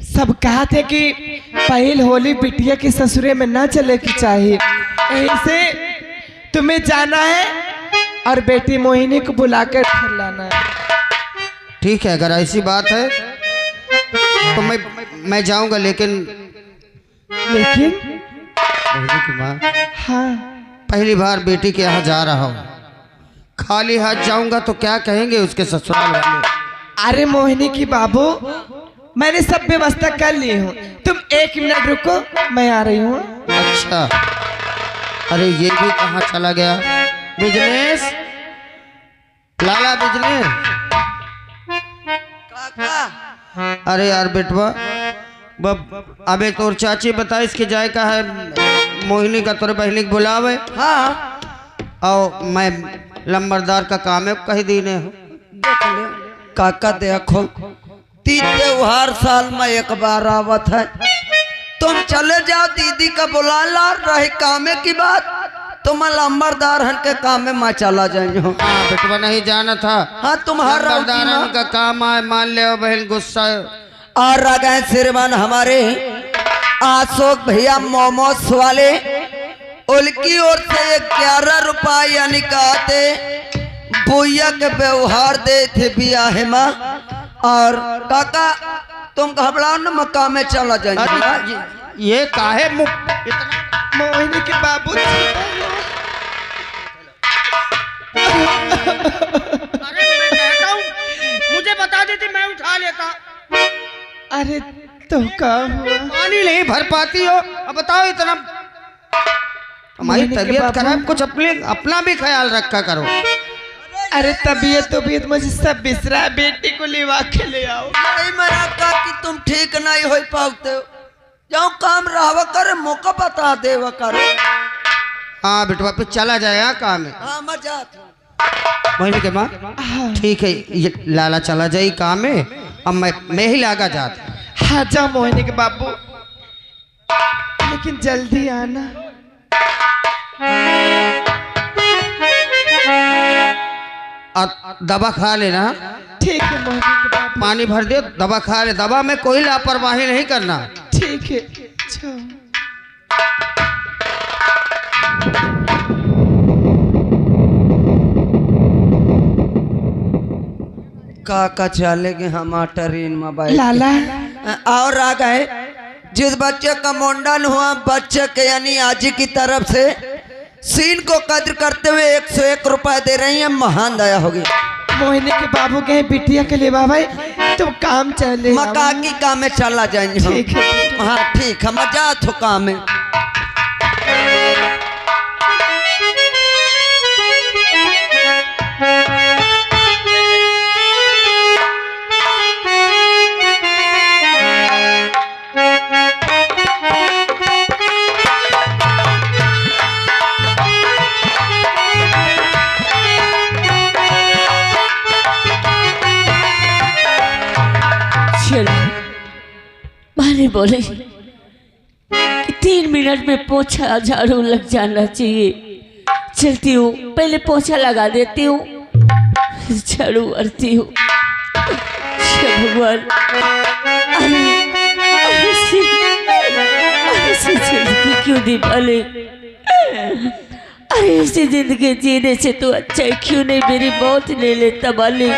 सब कहा थे कि पहल होली बिटिया के ससुरे में ना चले की चाहिए, ऐसे तुम्हें जाना है और बेटी मोहिनी को बुलाकर घर लाना है। ठीक है, अगर ऐसी बात है तो मैं जाऊंगा, लेकिन मोहिनी की माँ, हाँ पहली बार बेटी के यहाँ जा रहा हूँ, खाली हाथ जाऊंगा तो क्या कहेंगे उसके ससुराल वाले। अरे मोहिनी की बाबू, मैंने सब व्यवस्था कर ली हूँ, तुम 1 मिनट रुको, मैं आ रही हूँ। अच्छा, अरे ये भी कहाँ चला गया? बिजनेस, लाला बिजनेस। अरे यार बेटवा, अबे तोर चाची बता इसके जाए का है मोहिनी का तोरे बहनी को बुलावे। हाँ और मैं लंबरदार का काम है कही दीने हो। देख ले काका, देखो त्योहार साल में एक बार आवत है, तुम चले जाओ दीदी का बुला ला, रहे कामे की बात तुम लंबरदार हन के काम में मैं चला जाइए। हाँ बेटवा, नहीं जाना था। हाँ तुम्हारा लंबरदार का काम है, मान ले बहन गुस्सा। और आ गए श्रीमान हमारे अशोक भैया मोमोस वाले, उनकी ओर से 11 रुपया यानी कहते बुया के व्यवहार दे थे बियाह में। और काका तुम घबराओ न, मकाम में चला जाएंगे। ये काहे मोहिनी के बाबू, अरे मैं कहता हूँ मुझे बता देती, मैं उठा लेता। अरे तो क्या हुआ? पानी नहीं भर पाती हो, अब बताओ इतना। हमारी तबीयत खराब, कुछ अपना भी ख्याल रखा करो। अरे तबीयत मुझे सब बिसरा, बेटी को लेवा के ले आओ। नहीं मना का कि तुम ठीक नहीं हो पाते हो, जाओ काम रहा करे, मौका बता देवा करो। हाँ बेटवा, पे चला जाए काम में। हाँ मजा मोहिनी के माँ, ठीक है, ये लाला चला जाए काम में, अब मैं ही लागा जाता। हाँ जाओ मोहिनी के बाबू, लेकिन जल्दी आना। और दवा खा लेना। ठीक है मोहिनी के बाबू, पानी भर दे, दवा खा ले, दवा में कोई लापरवाही नहीं करना। ठीक है। काका चलेंगे हम ट्रेन में बैठ लाला, और आ गए जिस बच्चे का मुंडन हुआ, बच्चे के यानी आजी की तरफ से सीन को कद्र करते हुए 101 रुपया दे रही है, महान दया होगी। मोहिनी के बाबू के बिटिया के लिए बाबा तुम काम चले, मका की काम में चला जाएंगे। ठीक है। हाँ ठीक है, मजा तो काम में। मारे बोले कि 3 मिनट में पोछा झाड़ू लग जाना चाहिए। चलती हूँ, पहले पोछा लगा देती हूँ, फिर झाड़ू मारती हूँ। भगवान, ऐसी जिंदगी क्यों दी भले? अरे ऐसी जिंदगी जीने से तो अच्छा है क्यों नहीं मेरी मौत ले लेता भले।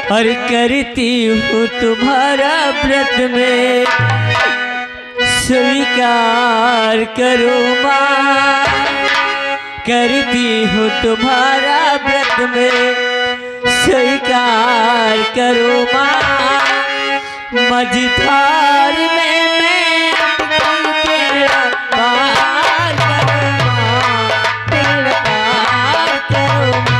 और करती हूँ तुम्हारा व्रत में स्वीकार करो माँ, करती हूँ तुम्हारा व्रत में स्वीकार करो माँ। मझधार में मैं तेरा पार करो माँ, तेरा पार करो माँ।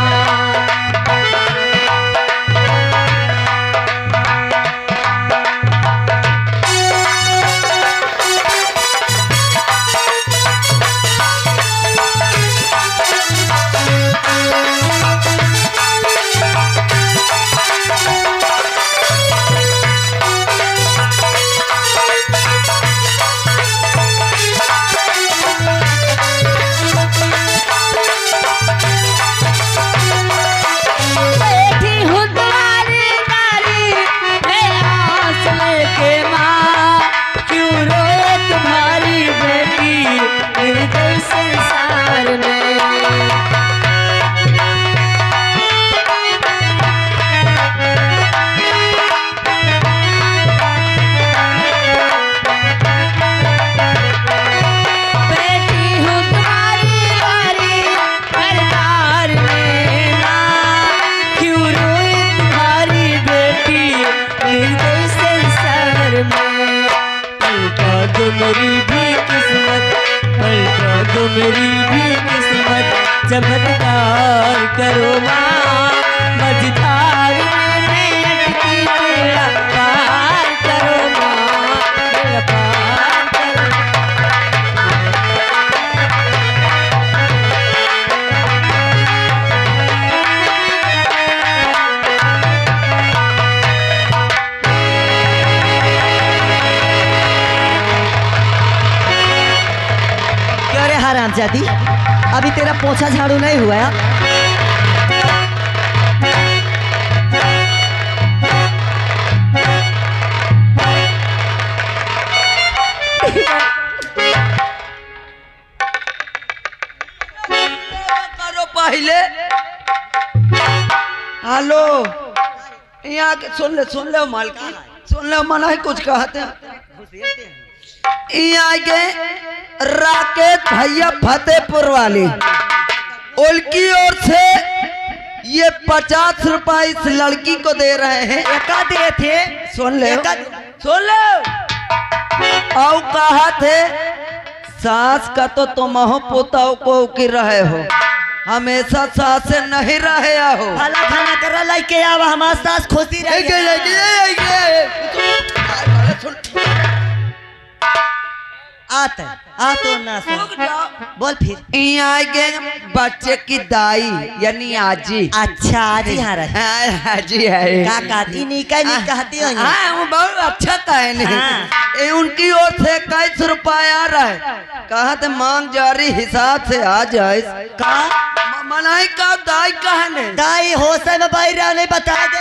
जाती, अभी तेरा पोछा झाड़ू नहीं हुआ है। करो पहले। हेलो, यहाँ के सुन ले मालकी, सुन ले, मना ही कुछ कहते हैं। यहाँ के राकेश भैया फतेहपुर वाले, उनकी ओर से ये 50 रुपए इस लड़की को दे रहे हैं। एका दिए थे, सुन ले, सुन ले। और कहा थे सास का तो तुम हो, पोताओ को की रहे हो, हमेशा सास से नहीं रहे हो। भला खाना कर लाइके आवा, हमारे सास खुशी रहे। आते आ तो ना सुन, बोल फिर। यहाँ के बच्चे की दाई यानी आजी। अच्छा आजी यहाँ रहे। आजी है। का कहती नहीं कहती हो। हाँ, वो बहुत अच्छा कहे नहीं। हाँ। उनकी ओर से 21 रुपया आ रहा है, कहा थे मांग जारी हिसाब से आ जाए। का मनाई का दाई कहने दाई हो से में बाहर नहीं बता दे।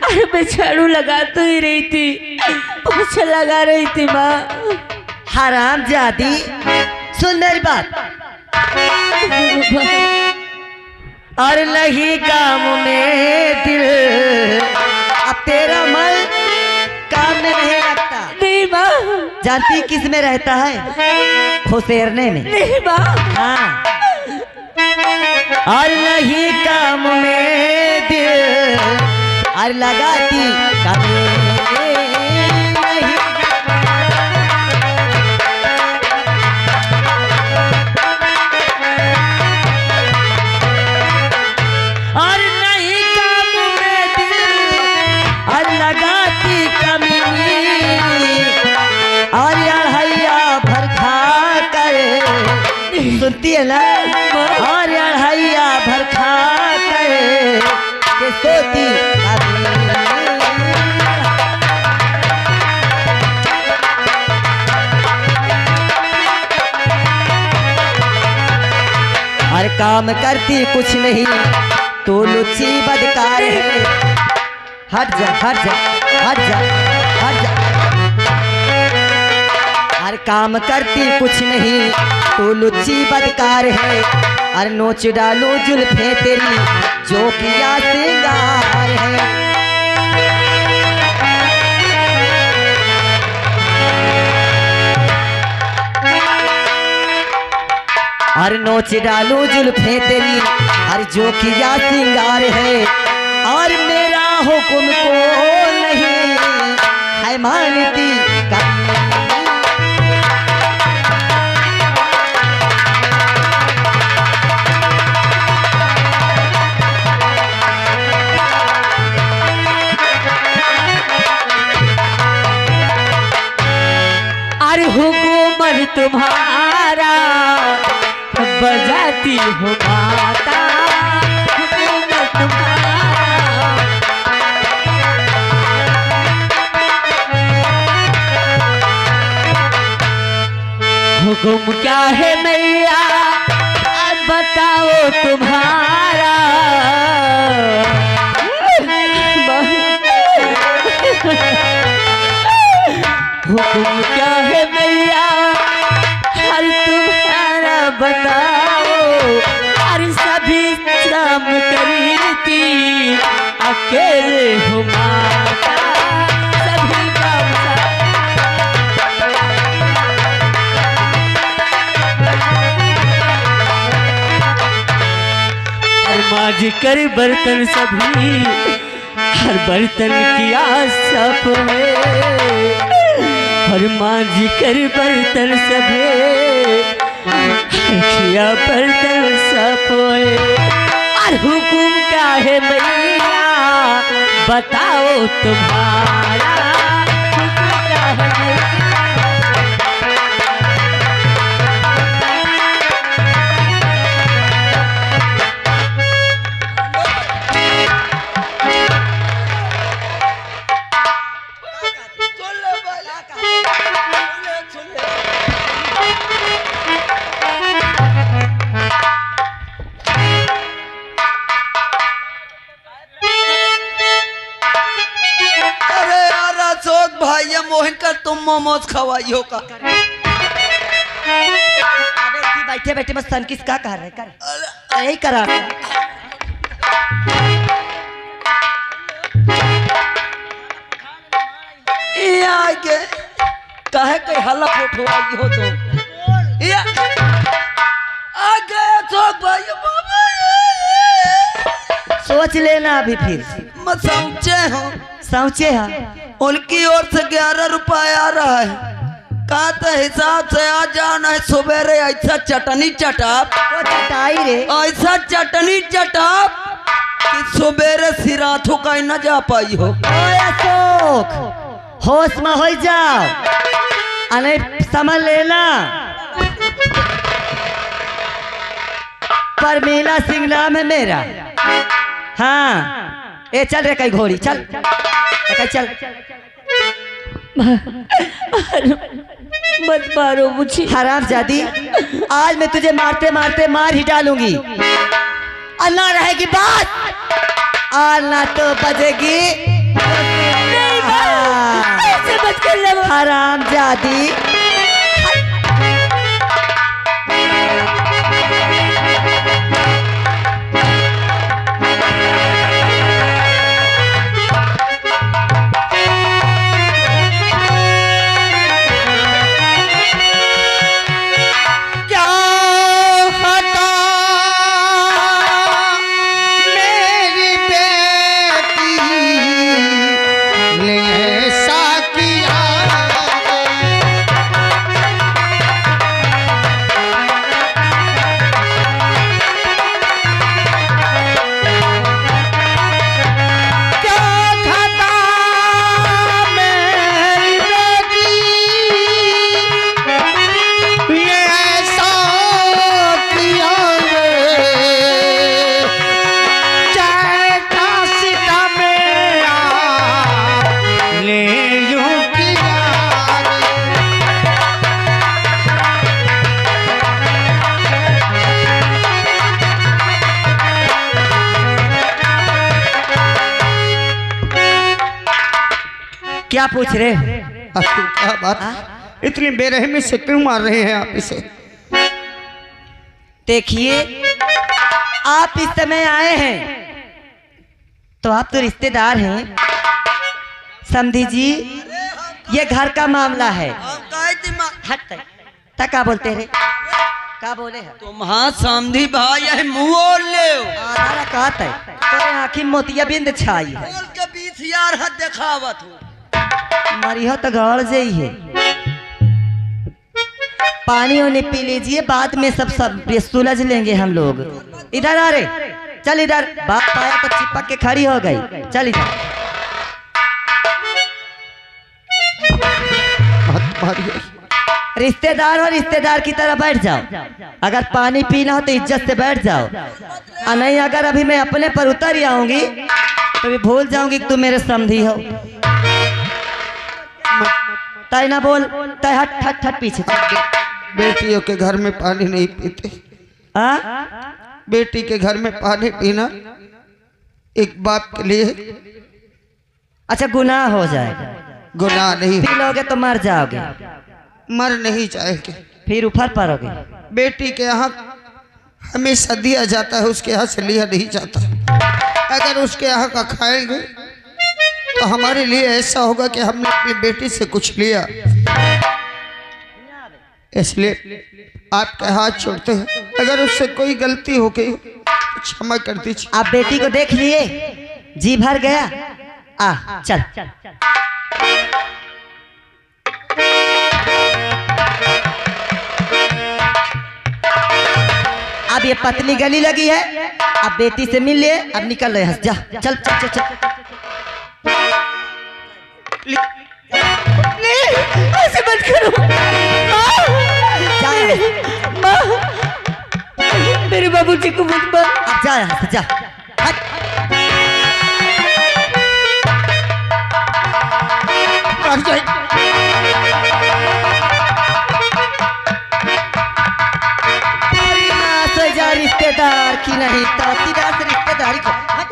अरे मैं झाड़ू लगा तो ही रही थी, पोछा लगा रही थी माँ। हराम जादी, सुन मेरी बात। और नहीं काम में दिल, अब तेरा मन काम में नहीं लगता। नहीं माँ। जानती किस में रहता है? खुसेरने में। नहीं माँ। हाँ, और नहीं काम में दिल, और लगाती कभी नहीं। और नहीं काम में दिल, और लगाती कमी, और अढ़ैया भर खा कर, सुनती है ना? और अढ़ैया भर खा कर के सोती और काम करती कुछ नहीं, तो लुच्ची बदकार है। हट जा हट जा हट जा हट जा। और काम करती कुछ नहीं, तो लुच्ची बदकार है। और नोच डालो जुल्फे तेरी, जो किया सिंगार है। और नोच डालो जुल्फे तेरी, और जो किया सिंगार है। और मेरा हुक्म को नहीं है मानती कभी। हुकूमत तुम्हारा बजाती हो माता, हुकूमत तुम्हारा। हुक्म क्या है मैया अब बताओ तुम्हारा। हुक्म क्या है मैया हर तुम्हारा बताओ। हर सभी काम करती अकेले हो माता, सभी काम हर माज कर बर्तन सभी, हर बर्तन की आशा है। हर मांझ कर बर्तन सभे, खिया बर्तन सपोए। और हुकुम क्या है मैया बताओ तुम्हारा। हुकुम क्या है मैया। सुन मोमोज खवाइयो का। अबे इसी बैठे बैठे बस सन किस का कर रहे कर यही करा ये आगे कहे कोई हल्ला फोटो हो तो ये आगे अशोक भाई बाबा सोच लेना अभी फिर मैं समझे हूँ सोचे हाँ उनकी ओर से 11 रुपया आ रहा है। कहा तो हिसाब से आ जाना है सवेरे ऐसा चटनी चटाप वो चटाई रे ऐसा चटनी चटाप कि सवेरे सिराथों का न जा पाई हो। ओए अशोक होश में हो जाओ अने समझ लेना पर मेला सिंह नाम है मेरा। हाँ ए चल रे कई घोड़ी चल कई चल मत मारो मुझे। हराम जादी आज मैं तुझे मारते मारते मार ही डालूंगी और ना रहेगी बात और ना तो बजेगी ऐसे मत कर ले। हराम जादी क्या पूछ रहे हो? क्या बात इतनी बेरहमी से क्यों मार रहे हैं आप इसे? देखिए आप इस समय आए हैं तो आप तो रिश्तेदार हैं समझी जी ये घर का मामला है। हट तक क्या बोलते रे क्या बोले है तुम हाँ समझी भाई है मुँह ले आधारा कहता है तेरे आँखी मोतिया बिंद छाई है बोल के 20,000 हाथ दिखावत हो मरी हो तो गौर जई है पानी उन्हें पी लीजिए बाद में सब सुलझ लेंगे हम लोग। इधर आ रे चल इधर बात पाया तो चिपक के खड़ी हो गई चल इधर रिश्तेदार हो रिश्तेदार की तरह बैठ जाओ अगर पानी पीना हो तो इज्जत से बैठ जाओ और नहीं अगर अभी मैं अपने पर उतर आऊंगी तो भी भूल जाऊंगी कि तुम मेरे समधी हो। तय ना बोल तय हट हट हट पीछे बेटियों के घर में पानी नहीं पीते। बेटी के घर में पानी पीना एक बाप के लिए अच्छा गुनाह हो जाएगा। गुनाह नहीं पी लोगे तो मर जाओगे मर नहीं जाएंगे फिर ऊपर पड़ोगे। बेटी के यहाँ हमेशा दिया जाता है उसके यहाँ से लिया नहीं जाता। अगर उसके यहाँ का खाएंगे तो हमारे लिए ऐसा होगा कि हमने अपनी बेटी से कुछ लिया। इसलिए आपके हाथ छोड़ते हैं अगर उससे कोई गलती हो गई तो क्षमा कर दीजिए। आप बेटी को देख लिए जी भर गया आ चल अब ये पतली गली लगी है अब बेटी से मिल ले अब निकल रहे हंस जा चल चल चल, चल। ऐसे मत करो माँ मेरे बाबूजी को मत मार। अब जा यहाँ से जा हट। अरे ना सो जा रिश्तेदार की नहीं तो सीधा से रिश्तेदारी को हट।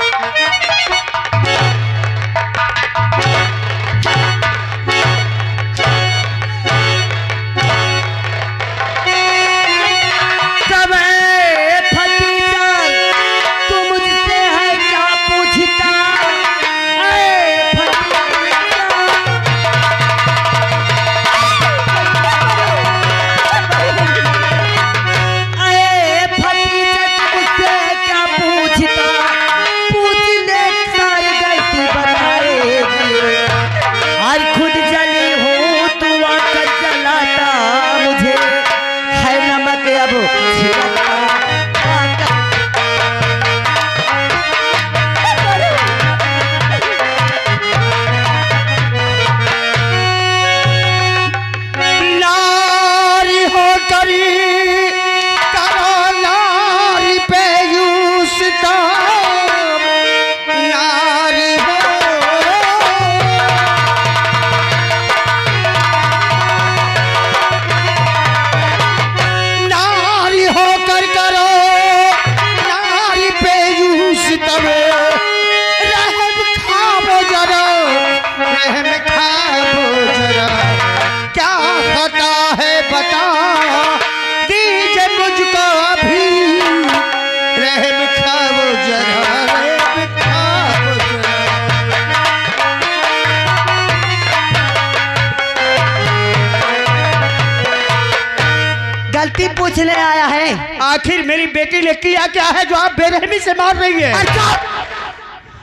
पूछने आया है? आखिर मेरी बेटी ने किया क्या है जो आप बेरहमी से मार रही है?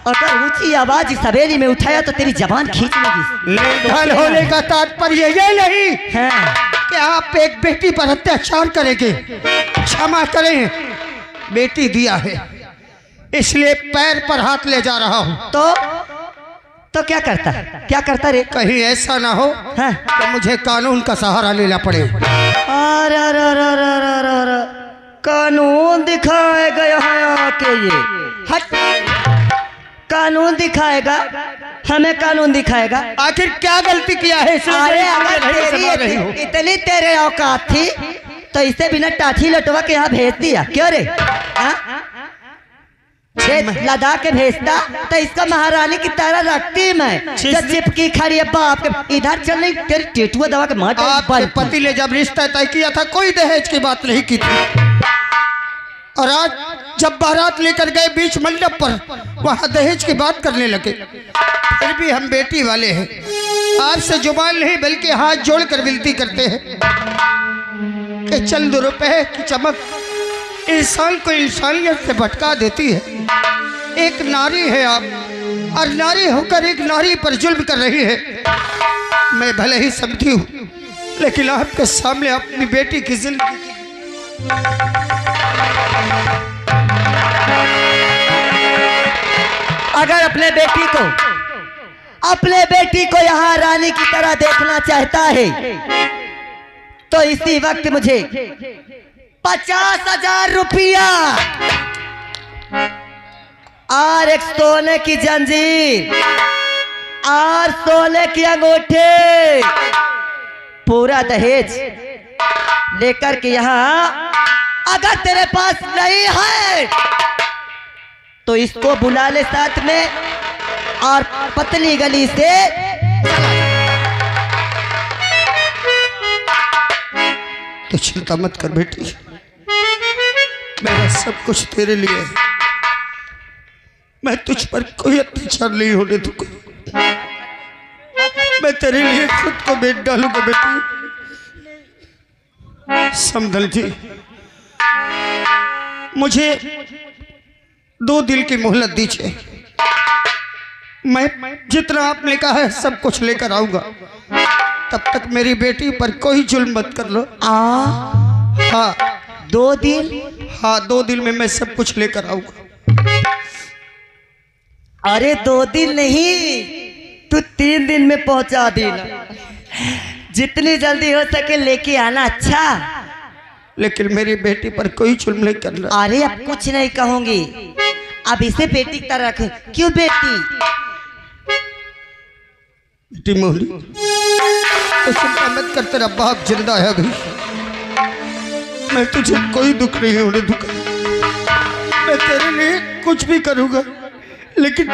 अगर ऊंची आवाज इस हवेली में उठाया तो तेरी जबान खींच लेगी। लेखन होने का तात्पर्य ये नहीं हाँ। कि आप एक बेटी पर अत्याचार करेंगे। क्षमा करें, बेटी दिया है इसलिए पैर पर हाथ ले जा रहा हूँ। तो क्या करता रे? कहीं ऐसा ना हो हाँ। कि मुझे कानून का सहारा लेना पड़े। अरे कानून दिखाएगा यहाँ आके ये? हट, कानून दिखाएगा? हमें कानून दिखाएगा? आखिर क्या गलती किया है? अरे अगर तेरी इतनी तेरे औकात थी तो इसे बिना टाठी लटवा के यहाँ भेज दिया क्यों रे? लदा के भेजता तो इसका महारानी की तरह रखती मैं। जब चिपकी खड़ी है बाप के, इधर चल नहीं तेरी टेटुआ दवा के मार। आपके पति ने जब रिश्ता तय किया था कोई दहेज की बात नहीं की थी, और आज जब बारात लेकर गए बीच मंडप पर वहां दहेज की बात करने लगे। फिर भी हम बेटी वाले हैं, आपसे जुबान नहीं बल्कि हाथ जोड़कर विनती करते हैं कि चंद रुपए की चमक इंसान को इंसानियत से भटका देती है। एक नारी है आप, और नारी होकर एक नारी पर जुल्म कर रही है। मैं भले ही समझी हूँ लेकिन आपके सामने अपनी बेटी की जिंदगी अगर अपने बेटी को यहाँ रानी की तरह देखना चाहता है तो इसी वक्त मुझे 50,000 रुपया और एक सोने की जंजीर और सोने की अंगूठी पूरा दहेज लेकर के यहाँ, अगर तेरे पास नहीं है तो इसको बुला ले साथ में और पतली गली से तो चिंता मत कर बेटी, मेरा सब कुछ तेरे लिए है। मैं तुझ पर कोई अत्याचार नहीं होने दूंगा। मैं तेरे लिए खुद को बेच डालूंगा बेटी। समझल जी, मुझे 2 दिन की मोहलत दीजिए। मैं जितना आपने कहा है सब कुछ लेकर आऊंगा। तब तक मेरी बेटी पर कोई जुल्म मत कर लो। हाँ 2 दिन? हाँ 2 दिन में मैं सब कुछ लेकर आऊंगा। अरे 2 दिन नहीं, तू 3 दिन में पहुंचा देना। जितनी जल्दी हो सके लेके आना। अच्छा, लेकिन मेरी बेटी पर कोई जुल्म नहीं करना। अरे अब कुछ नहीं कहूंगी, अब इसे बेटी की तरह रखे। क्यों बेटी? बेटी मोहली, तो चिंता मत कर, तेरा बाप जिंदा है अभी। मैं तुझे कोई दुख नहीं होने दूंगा। मैं तेरे लिए कुछ भी करूंगा, लेकिन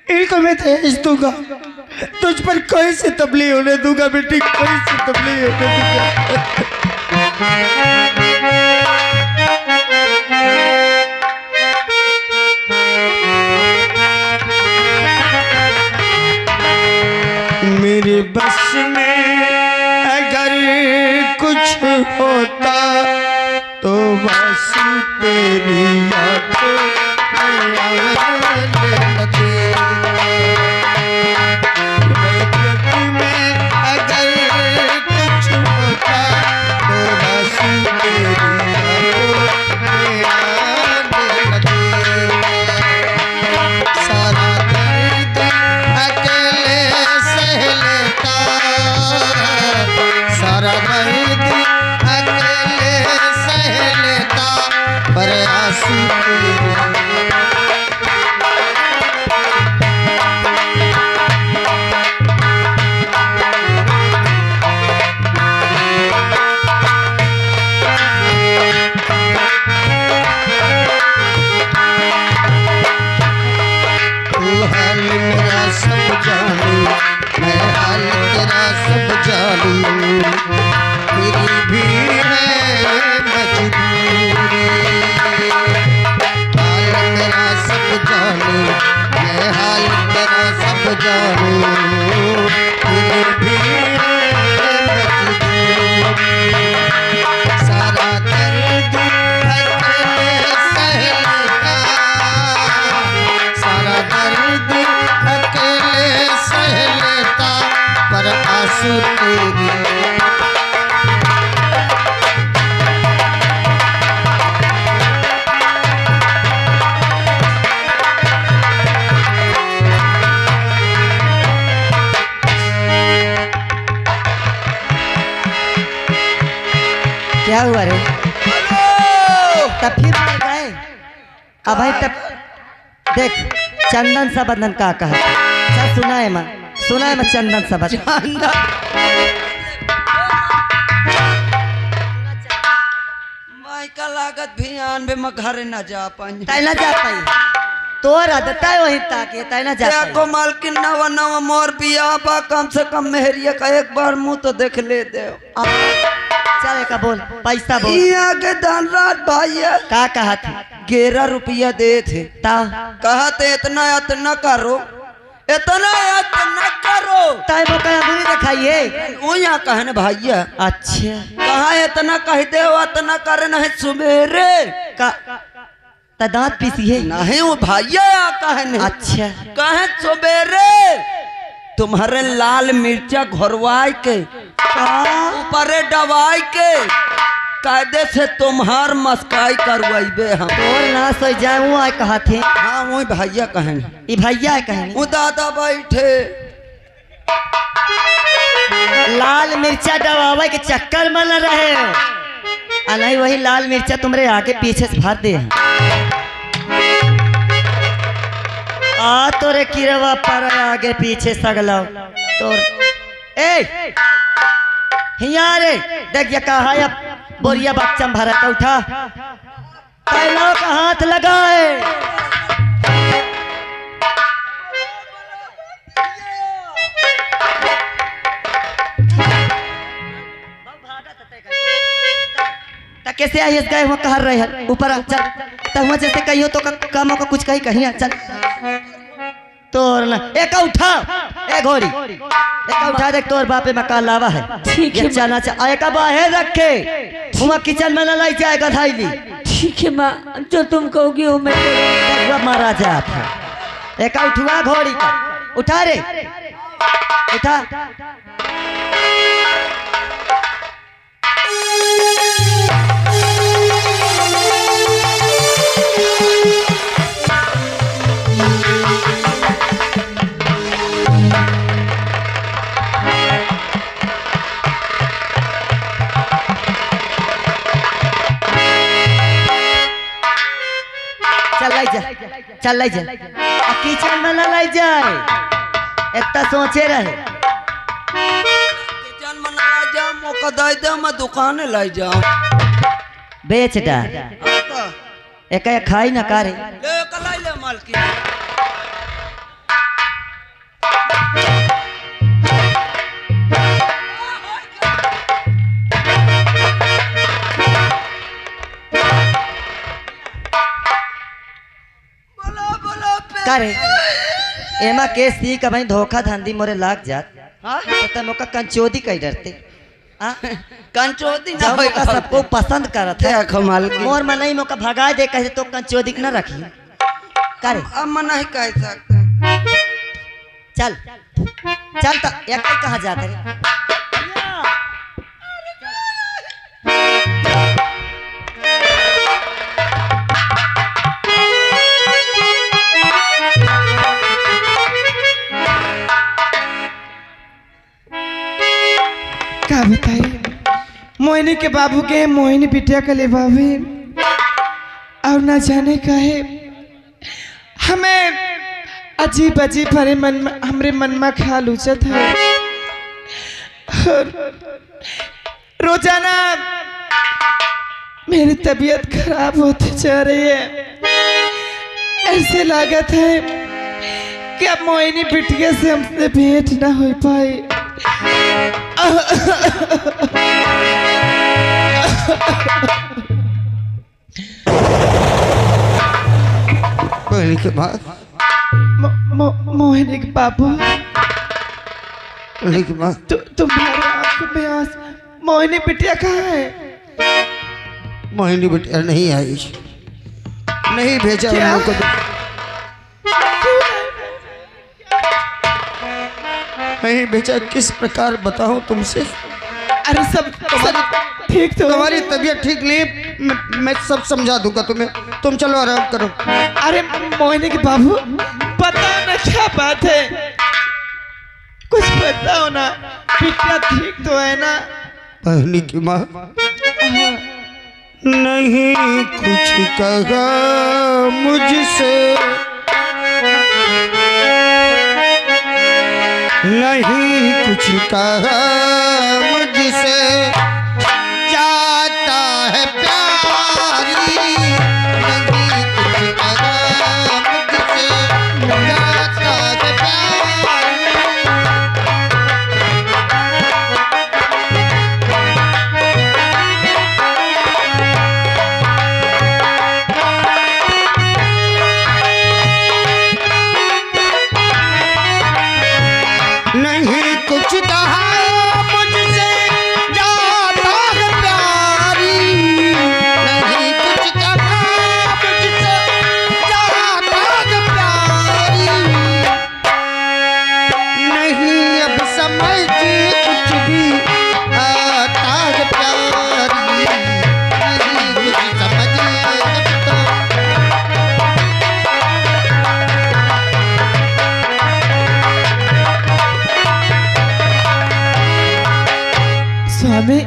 इनको मैं दहेज दूंगा। तुझ पर कोई से तबली होने दूंगा बेटी, कोई से तबली होने दूंगा। मेरे बस में अगर कुछ होता तो बस तेरी याद ससुर तेरी। क्या हुआ रे? तब फिर मर गए? अब भाई तब देख चंदन सा बदन का कहा। चल सुना है माँ, सुना है माँ चंदन सा बदन। माई का लागत भी आन बे मैं घर न जा पाई। तय ना जा पाई तोर आदत है वही ताकि तय ना जा पाई। को मालकिन नवा नवा मोर बिया बा, कम से कम मेहरिया का एक बार मुंह तो देख ले दे। चल का बोल पैसा बोल। यहाँ के दान रात भाई का कहा था? 11 रुपया दे थे। ता कहा थे इतना इतना करो, इतना इतना करो। तय वो कहा बुरी दिखाइए। वो यहाँ कहने भैया अच्छा कहा इतना कह दे इतना करे नहीं सुबेरे का ता दांत पीसी है नहीं वो भैया कहने। अच्छा कहे सुबेरे तुम्हारे लाल मिर्चा घोरवाई के ऊपर दवाई के कायदे से तुम्हार मस्काई करवाइबे हम। तोर ना सो जाऊँ आए कहा थे। हाँ वही भैया कहने। ये भैया है कहने। वो दादा बैठे लाल मिर्चा दबावे के चक्कर में न रहे हो। नहीं वही लाल मिर्चा तुम्हारे आगे पीछे से भर दे हैं। आ तोरे किरवा पर आगे पीछे सगलो तोर ए हिया रे देख ये कहा है अब बोरिया बच्चा भरा का उठा पहला का हाथ लगाए। कैसे आई गए हुआ कह रहे हैं ऊपर चल तहुआ जैसे कहियो तो कामों का कुछ कही कहीं चल तोर ना एक उठा ए घोड़ी एक उठा देख तोर बापे में का लावा है। ठीक है चना चा एक बाहर रखे हुआ किचन में न लाई जाएगा धाईली। ठीक है माँ जो तुम कहोगी वो मैं देखो महाराजा था। एक उठवा घोड़ी का उठा रे उठा। चल लाई जा किचन में न लाई जाए इतना सोचे रहे। किचन में ला जा मौका दे दे मैं दुकान लाई जाऊं बेच डाल एक खाई न करे ले कलाई ले मालकी। करे एमा के सी का भाई धोखा धंधी मोरे लाग जात। हाँ तो मोका कंचोदी कई डरते। हाँ कंचोदी ना जब मोका सबको पसंद करत है कमाल की मोर मन नहीं मोका भगा दे कहे तो कंचोदी न रखी करे। अब मैं नहीं कह सकता। चल चल तो एक कहाँ जाते रे क्या बताइए मोहिनी के बाबू के मोहिनी बिटिया के ले बाबे और ना जाने का है हमें अजीब अजीब हमरे मन में ख्याल उचत है। और रोजाना मेरी तबीयत खराब होती जा रही है। ऐसे लागत है कि अब मोहिनी बिटिया से हमसे भेंट ना हो पाए। मोहिनी के बाद मोहिनी के बाबू मोहिनी के बाद तुम्हारे आंखों में आंसू। मोहिनी बिटिया कहाँ है? मोहिनी बिटिया नहीं आई, नहीं भेजा उन लोगों को। नहीं बेचा, किस प्रकार बताऊं तुमसे। अरे सब ठीक तो तुम्हारी तबीयत ठीक नहीं, मैं सब समझा दूंगा तुम्हें, तुम चलो आराम करो। अरे मोहिनी के बाबू पता ना क्या बात है, कुछ बताओ ना, बिटिया ठीक तो है ना? बहनी की माँ नहीं कुछ कहा मुझसे, नहीं कुछ कहा मुझसे, जाता है प्यारी, नहीं कुछ कहा मुझसे, जाता है प्यारी। नहीं कुछ कहा मुझसे, जाता है प्यारी, नहीं कुछ कहा मुझसे, जाता है प्यारी, नहीं अब समझ कुछ भी आता है प्यारी, नहीं कुछ समझ अब तो। स्वामी,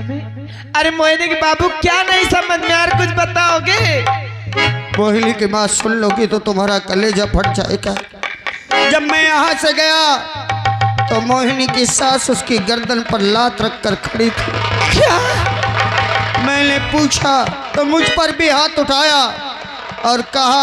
अरे मोहिनी के बाबू क्या नहीं समझ में, यार कुछ बताओगे? मोहिनी की बात सुन लोगी तो तुम्हारा कलेजा फट जाएगा। जब मैं यहाँ से गया तो मोहिनी की सास उसकी गर्दन पर लात रखकर खड़ी थी। क्या? मैंने पूछा तो मुझ पर भी हाथ उठाया और कहा